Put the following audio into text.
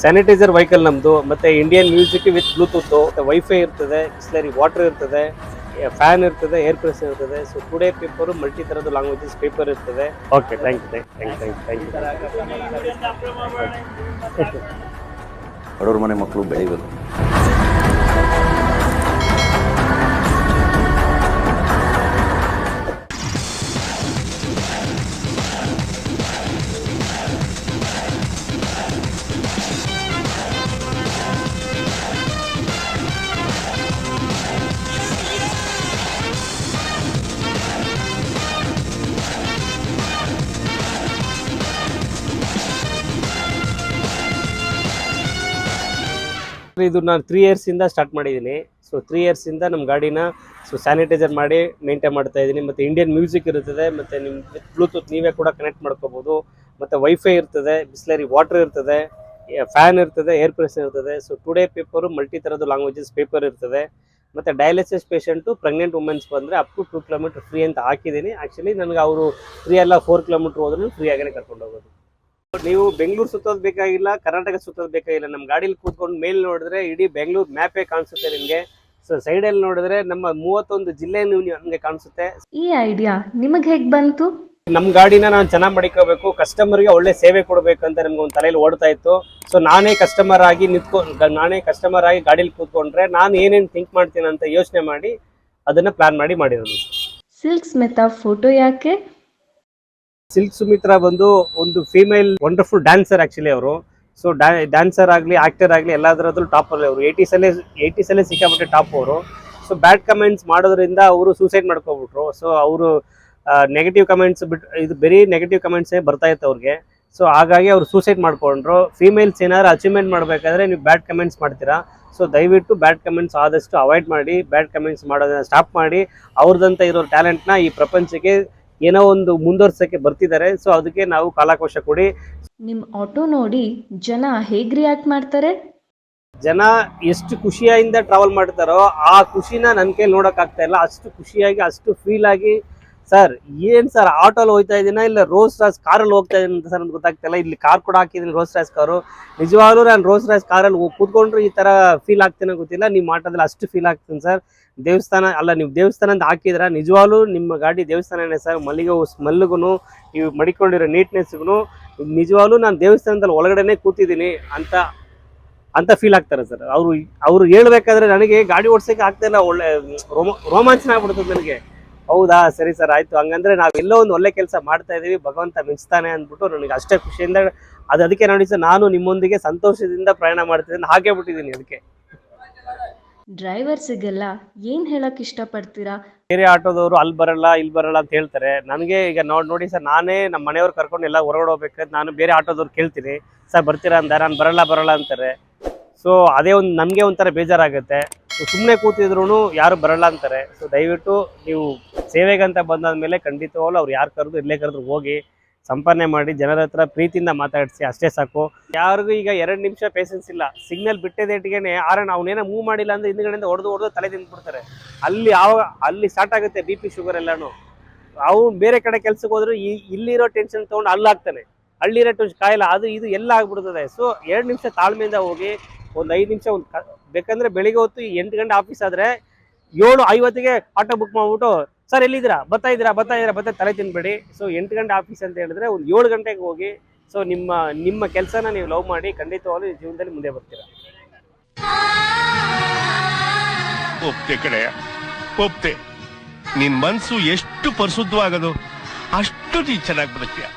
Sanitiser vehicle ನಮ್ಮದು, ಮತ್ತು Indian music with Bluetooth, ಮತ್ತು ವೈಫೈ ಇರ್ತದೆ, ಬಿಸ್ಲರಿ ವಾಟರ್ ಇರ್ತದೆ, ಫ್ಯಾನ್ ಇರ್ತದೆ, ಏರ್ ಪ್ರೆಷರ್ ಇರ್ತದೆ. ಸೊ ಟುಡೇ ಪೇಪರು ಮಲ್ಟಿ ಥರದ್ದು ಲ್ಯಾಂಗ್ವೇಜಸ್ ಪೇಪರ್ ಇರ್ತದೆ. Okay, thank you. ಬಡವ್ರ ಮನೆ ಮಕ್ಕಳು ಬೆಳಿಬೇಕು. ಇದು ನಾನು 3 ಇಯರ್ಸಿಂದ ಸ್ಟಾರ್ಟ್ ಮಾಡಿದ್ದೀನಿ. ಸೊ 3 ಇಯರ್ಸಿಂದ ನಮ್ಮ ಗಾಡಿನ ಸ್ಯಾನಿಟೈಸರ್ ಮಾಡಿ ಮೇಂಟೈನ್ ಮಾಡ್ತಾ ಇದ್ದೀನಿ. ಮತ್ತು ಇಂಡಿಯನ್ ಮ್ಯೂಸಿಕ್ ಇರ್ತದೆ, ಮತ್ತು ನಿಮ್ಮ ವಿತ್ ಬ್ಲೂಟೂತ್ ನೀವೇ ಕೂಡ ಕನೆಕ್ಟ್ ಮಾಡ್ಕೋಬೋದು. ಮತ್ತು ವೈಫೈ ಇರ್ತದೆ, ಬಿಸ್ಲರಿ ವಾಟರ್ ಇರ್ತದೆ, ಫ್ಯಾನ್ ಇರ್ತದೆ, ಏರ್ ಪ್ರೆಷರ್ ಇರ್ತದೆ. ಸೊ ಟುಡೇ ಪೇಪರು ಮಲ್ಟಿ ಥರದ್ದು ಲ್ಯಾಂಗ್ವೇಜಸ್ ಪೇಪರ್ ಇರ್ತದೆ. ಮತ್ತು ಡಯಾಲಿಸಿಸ್ ಪೇಷಂಟು ಪ್ರೆಗ್ನೆಂಟ್ ವುಮೆನ್ಸ್ ಬಂದರೆ ಅಪ್ ಟು 2 ಕಿಲೋಮೀಟರ್ ಫ್ರೀ ಅಂತ ಹಾಕಿದ್ದೀನಿ. ಆ್ಯಕ್ಚುಲಿ ನನಗೆ ಅವರು 3 ಅಲ್ಲ 4 ಕಿಲೋಮೀಟ್ರ್ ಹೋದ್ರೂ ಫ್ರೀ ಆಗೇ ಕರ್ಕೊಂಡು ಹೋಗೋದು. ನೀವು ಬೆಂಗಳೂರು ಸುತ್ತೋದು ಬೇಕಾಗಿಲ್ಲ, ಕರ್ನಾಟಕ ಸುತ್ತೋದು ಬೇಕಾಗಿಲ್ಲ. ನಮ್ಮ ಗಾಡೀಲಿ ಕೂತ್ಕೊಂಡು ಮೇಲೆ ನೋಡಿದ್ರೆ ಇಡೀ ಬೆಂಗಳೂರು ಮ್ಯಾಪೇ ಕಾಣಿಸುತ್ತೆ ನಿಮಗೆ. ಸೊ ಸೈಡಲ್ಲಿ ನೋಡಿದ್ರೆ ನಮ್ಮ 31 ಜಿಲ್ಲೆ ನಮಗೆ ಕಾಣಿಸುತ್ತೆ. ಈ ಐಡಿಯಾ ನಿಮಗೆ ಹೇಗೆ ಬಂತು? ನಮ್ಮ ಗಾಡಿನ ನಾನು ಚೆನ್ನಾಗಿ ಮಾಡಿಕೋಬೇಕು, ಕಸ್ಟಮರ್ಗೆ ಒಳ್ಳೆ ಸೇವೆ ಕೊಡಬೇಕಂತ ನಮ್ಗೆ ಒಂದು ತಲೆಯಲ್ಲಿ ಓಡ್ತಾ ಇತ್ತು. ಸೊ ನಾನೇ ಕಸ್ಟಮರ್ ಆಗಿ ಗಾಡೀಲಿ ಕೂತ್ಕೊಂಡ್ರೆ ನಾನು ಏನೇನು ಥಿಂಕ್ ಮಾಡ್ತೀನಿ ಅಂತ ಯೋಚನೆ ಮಾಡಿ ಅದನ್ನು ಪ್ಲಾನ್ ಮಾಡಿರೋದು. ಸಿಲ್ಕ್ ಸ್ಮಿತಾ ಫೋಟೋ ಯಾಕೆ? ಸಿಲ್ಕ್ ಸುಮಿತ್ರಾ ಬಂದು ಒಂದು ಫೀಮೇಲ್ ವಂಡರ್ಫುಲ್ ಡ್ಯಾನ್ಸರ್ ಆಕ್ಚುಲಿ ಅವರು. ಸೊ ಡ್ಯಾನ್ಸರ್ ಆಗಲಿ ಆಕ್ಟರ್ ಆಗಲಿ ಎಲ್ಲದರಲ್ಲೂ ಟಾಪ್ ಅಲ್ಲಿ ಅವರು. 80s ಸಿಕ್ಕಾಬಿಟ್ಟೆ ಟಾಪ್ ಅವರು. ಸೊ ಬ್ಯಾಡ್ ಕಮೆಂಟ್ಸ್ ಮಾಡೋದ್ರಿಂದ ಅವರು ಸೂಸೈಡ್ ಮಾಡ್ಕೊಬಿಟ್ರು. ಸೊ ಅವರು ನೆಗೆಟಿವ್ ಕಮೆಂಟ್ಸ್ ಇದು ಬರೀ ನೆಗೆಟಿವ್ ಕಮೆಂಟ್ಸೇ ಬರ್ತಾ ಇತ್ತು ಅವ್ರಿಗೆ. ಸೊ ಹಾಗಾಗಿ ಅವರು ಸೂಸೈಡ್ ಮಾಡ್ಕೊಂಡ್ರು. ಫೀಮೇಲ್ಸ್ ಏನಾದ್ರು ಅಚೀವ್ಮೆಂಟ್ ಮಾಡಬೇಕಾದ್ರೆ ನೀವು ಬ್ಯಾಡ್ ಕಮೆಂಟ್ಸ್ ಮಾಡ್ತೀರಾ. ಸೊ ದಯವಿಟ್ಟು ಬ್ಯಾಡ್ ಕಮೆಂಟ್ಸ್ ಆದಷ್ಟು ಅವಾಯ್ಡ್ ಮಾಡಿ, ಬ್ಯಾಡ್ ಕಮೆಂಟ್ಸ್ ಮಾಡೋದನ್ನ ಸ್ಟಾಪ್ ಮಾಡಿ. ಅವ್ರದಂತ ಇರೋ ಟ್ಯಾಲೆಂಟ್ನ ಈ ಪ್ರಪಂಚಕ್ಕೆ ಏನೋ ಒಂದು ಮುಂದುವರ್ಸಕ್ಕೆ ಬರ್ತಿದ್ದಾರೆ. ಸೊ ಅದಕ್ಕೆ ನಾವು ಕಾಲಾಕೋಶ ಕೊಡಿ. ನಿಮ್ಮ ಆಟೋ ನೋಡಿ ಜನ ಹೇಗೆ ರಿಯಾಕ್ಟ್ ಮಾಡ್ತಾರೆ? ಜನ ಎಷ್ಟು ಖುಷಿಯಿಂದ ಟ್ರಾವೆಲ್ ಮಾಡ್ತಾರೋ ಆ ಖುಷಿನ ನನ್ನ ಕೈಲಿ ನೋಡೋಕ್ಕಾಗ್ತಾ ಇಲ್ಲ. ಅಷ್ಟು ಖುಷಿಯಾಗಿ, ಅಷ್ಟು ಫೀಲ್ ಆಗಿ, ಸರ್ ಏನು ಸರ್ ಆಟೋಲ್ಲಿ ಹೋಗ್ತಾ ಇದ್ದೀನ ಇಲ್ಲ ರೋಲ್ಸ್ ರಾಯ್ಸ್ ಕಾರಲ್ಲಿ ಹೋಗ್ತಾ ಇದ್ದೀನಿ ಅಂತ ಸರ್ ಅಂತ ಗೊತ್ತಾಗ್ತಿಲ್ಲ. ಇಲ್ಲಿ ಕಾರ್ ಕೂಡ ಹಾಕಿದ್ದೀನಿ, ರೋಲ್ಸ್ ರಾಯ್ಸ್ ಕಾರು. ನಿಜವಾಗ್ಲೂ ನಾನು ರೋಲ್ಸ್ ರಾಯ್ಸ್ ಕಾರಲ್ಲಿ ಕೂತ್ಕೊಂಡ್ರು ಈ ಥರ ಫೀಲ್ ಆಗ್ತೀನೋ ಗೊತ್ತಿಲ್ಲ. ನಿಮ್ಮ ಆಟೋದಲ್ಲಿ ಅಷ್ಟು ಫೀಲ್ ಆಗ್ತೀನಿ ಸರ್. ದೇವಸ್ಥಾನ ಅಲ್ಲ, ನೀವು ದೇವಸ್ಥಾನ ಅಂತ ಹಾಕಿದ್ರ, ನಿಜವಾಗ್ಲೂ ನಿಮ್ಮ ಗಾಡಿ ದೇವಸ್ಥಾನನೇ ಸರ್. ಮಲ್ಲಿಗೆ ಹೂ ಸ್ಮೆಲ್ಗೂ ನೀವು ಮಡಿಕೊಂಡಿರೋ ನೀಟ್ನೆಸ್ಗೂ ನಿಜವಾಗ್ಲೂ ನಾನು ದೇವಸ್ಥಾನದಲ್ಲಿ ಒಳಗಡೆನೇ ಕೂತಿದ್ದೀನಿ ಅಂತ ಫೀಲ್ ಆಗ್ತಾರೆ ಸರ್. ಅವರು ಹೇಳ್ಬೇಕಾದ್ರೆ ನನಗೆ ಗಾಡಿ ಓಡಿಸೋಕೆ ಆಗ್ತಾಯಿಲ್ಲ. ಒಳ್ಳೆ ರೋಮಾಂಚನ ಆಗ್ಬಿಡ್ತದೆ ನನಗೆ. ಹೌದಾ, ಸರಿ ಸರ್, ಆಯಿತು. ಹಂಗಂದ್ರೆ ನಾವೆಲ್ಲೋ ಒಂದು ಒಳ್ಳೆ ಕೆಲಸ ಮಾಡ್ತಾ ಇದ್ದೀವಿ, ಭಗವಂತ ಮೆಚ್ತಾನೆ ಅಂದ್ಬಿಟ್ಟು ನನಗೆ ಅಷ್ಟೇ ಖುಷಿಯಿಂದ ಅದಕ್ಕೆ ನೋಡಿ ಸರ್, ನಾನು ನಿಮ್ಮೊಂದಿಗೆ ಸಂತೋಷದಿಂದ ಪ್ರಯಾಣ ಮಾಡ್ತಿದ್ದೀನಿ ಹಾಗೆ ಬಿಟ್ಟಿದ್ದೀನಿ. ಅದಕ್ಕೆ ಡ್ರೈವರ್ಸಿಗೆಲ್ಲ ಏನು ಹೇಳಕ್ಕೆ ಇಷ್ಟಪಡ್ತೀರಾ? ಬೇರೆ ಆಟೋದವರು ಅಲ್ಲಿ ಬರಲ್ಲ ಇಲ್ಲಿ ಬರಲ್ಲ ಅಂತ ಹೇಳ್ತಾರೆ. ನನಗೆ ಈಗ ನೋಡಿ ಸರ್, ನಾನೇ ನಮ್ಮ ಮನೆಯವ್ರು ಕರ್ಕೊಂಡು ಎಲ್ಲ ಹೊರಗಡೆ ಹೋಗ್ಬೇಕಾದ್ರೆ ನಾನು ಬೇರೆ ಆಟೋದವ್ರು ಕೇಳ್ತೀನಿ, ಸರ್ ಬರ್ತೀರಾ ಅಂತ. ನಾನು ಬರಲ್ಲ ಅಂತಾರೆ. ಸೊ ಅದೇ ಒಂದು ನಮಗೆ ಒಂಥರ ಬೇಜಾರಾಗುತ್ತೆ. ಸುಮ್ಮನೆ ಕೂತಿದ್ರು ಯಾರು ಬರಲ್ಲ ಅಂತಾರೆ. ಸೊ ದಯವಿಟ್ಟು ನೀವು ಸೇವೆಗಂತ ಬಂದಾದ್ಮೇಲೆ ಖಂಡಿತವಾಗ್ಲೂ ಅವ್ರು ಯಾರು ಕರೆದು ಇಲ್ಲೇ ಕರೆದ್ರು ಹೋಗಿ ಸಂಪಾದನೆ ಮಾಡಿ, ಜನರ ಹತ್ರ ಪ್ರೀತಿಯಿಂದ ಮಾತಾಡಿಸಿ, ಅಷ್ಟೇ ಸಾಕು. ಯಾರಿಗೂ ಈಗ 2 ನಿಮಿಷ ಪೇಷನ್ಸ್ ಇಲ್ಲ. ಸಿಗ್ನಲ್ ಬಿಟ್ಟಿದ್ದೇಟಿಗೆ ಅವನೇನೋ ಮೂವ್ ಮಾಡಿಲ್ಲ ಅಂದರೆ ಹಿಂದ್ಗಡೆಯಿಂದ ಹೊಡೆದು ತಲೆ ತಿಂದ್ಬಿಡ್ತಾರೆ. ಅಲ್ಲಿ ಸ್ಟಾರ್ಟ್ ಆಗುತ್ತೆ BP ಶುಗರ್ ಎಲ್ಲನೂ. ಅವ್ನು ಬೇರೆ ಕಡೆ ಕೆಲ್ಸಕ್ಕೆ ಹೋದ್ರು ಇಲ್ಲಿರೋ ಟೆನ್ಷನ್ ತೊಗೊಂಡು ಅಲ್ಲಾಗ್ತಾನೆ. ಅಲ್ಲಿರೋ ಕಾಯಿಲ್ಲ ಅದು ಇದು ಎಲ್ಲ ಆಗ್ಬಿಡ್ತದೆ. ಸೊ 2 ನಿಮಿಷ ತಾಳ್ಮೆಯಿಂದ ಹೋಗಿ, ಒಂದು 5 ನಿಮಿಷ ಬೇಕಂದ್ರೆ ಬೆಳಿಗ್ಗೆ ಹೊತ್ತು 8 ಗಂಟೆ ಆಫೀಸ್ ಆದರೆ 7:50ಗೆ ಆಟೋ ಬುಕ್ ಮಾಡ್ಬಿಟ್ಟು, ಸರ್ ಎಲ್ಲಿದ್ದೀರಾ, ಬರ್ತಾ ಇದ್ದೀರಾ ತಲೆ ತಿನ್ಬೇಡಿ. ಸೊ 8 ಗಂಟೆ ಆಫೀಸ್ ಅಂತ ಹೇಳಿದ್ರೆ ಒಂದು 7 ಗಂಟೆಗೆ ಹೋಗಿ. ಸೊ ನಿಮ್ಮ ಕೆಲಸನ ನೀವು ಲವ್ ಮಾಡಿ, ಖಂಡಿತವಾಗ್ಲೂ ಜೀವನದಲ್ಲಿ ಮುಂದೆ ಬರ್ತೀರಾ. ಒಪ್ತೆ ಕಡೆಯ ಒಪ್ತೆ. ನಿನ್ ಮನ್ಸು ಎಷ್ಟು ಪರಿಶುದ್ಧವಾಗದು ಅಷ್ಟು ನೀ ಚೆನ್ನಾಗಿ ಬದುಕ್ತೀಯ.